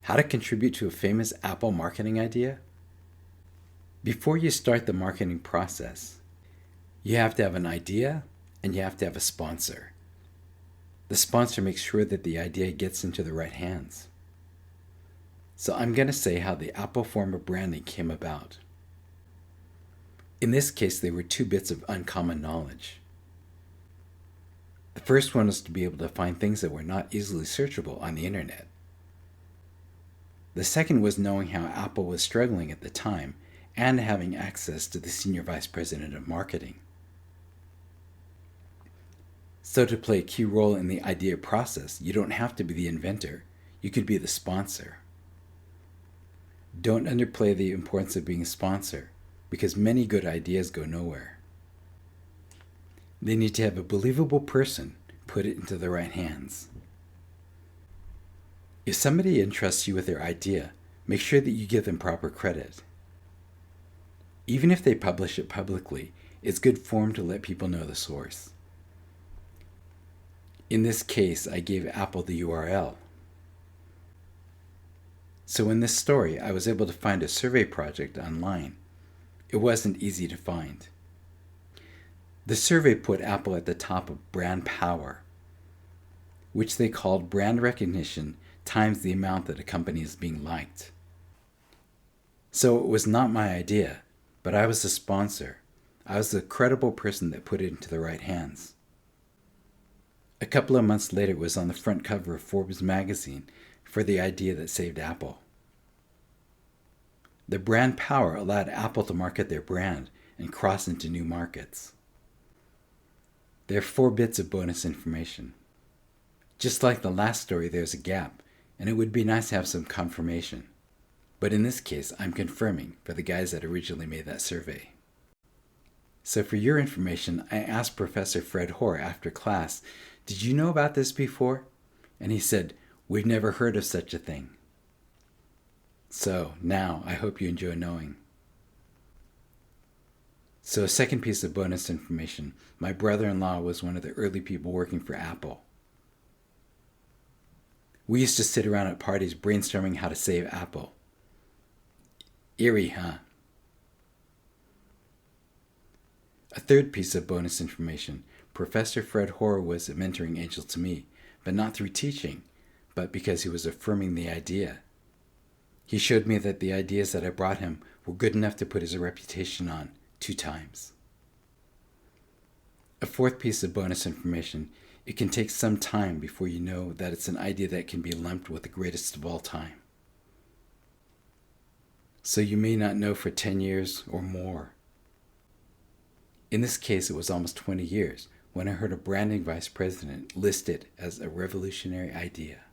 How to contribute to a famous Apple marketing idea? Before you start the marketing process, you have to have an idea and you have to have a sponsor. The sponsor makes sure that the idea gets into the right hands. So I'm going to say how the Apple form of branding came about. In this case, they were two bits of uncommon knowledge. The first one was to be able to find things that were not easily searchable on the internet. The second was knowing how Apple was struggling at the time and having access to the Senior Vice President of Marketing. So to play a key role in the idea process, you don't have to be the inventor, you could be the sponsor. Don't underplay the importance of being a sponsor, because many good ideas go nowhere. They need to have a believable person put it into the right hands. If somebody entrusts you with their idea, make sure that you give them proper credit. Even if they publish it publicly, it's good form to let people know the source. In this case, I gave Apple the URL. So in this story, I was able to find a survey project online. It wasn't easy to find. The survey put Apple at the top of brand power, which they called brand recognition times the amount that a company is being liked. So it was not my idea, but I was the sponsor. I was the credible person that put it into the right hands. A couple of months later, it was on the front cover of Forbes magazine for the idea that saved Apple. The brand power allowed Apple to market their brand and cross into new markets. There are 4 bits of bonus information. Just like the last story, there's a gap, and it would be nice to have some confirmation. But in this case, I'm confirming for the guys that originally made that survey. So for your information, I asked Professor Fred Hoare after class, "Did you know about this before?" And he said, "We've never heard of such a thing." So now I hope you enjoy knowing. So a second piece of bonus information, my brother-in-law was one of the early people working for Apple. We used to sit around at parties brainstorming how to save Apple. Eerie, huh? A third piece of bonus information, Professor Fred Hoare was a mentoring angel to me, but not through teaching, but because he was affirming the idea. He showed me that the ideas that I brought him were good enough to put his reputation on 2 times. A fourth piece of bonus information, it can take some time before you know that it's an idea that can be lumped with the greatest of all time. So you may not know for 10 years or more. In this case, it was almost 20 years when I heard a branding vice president list it as a revolutionary idea.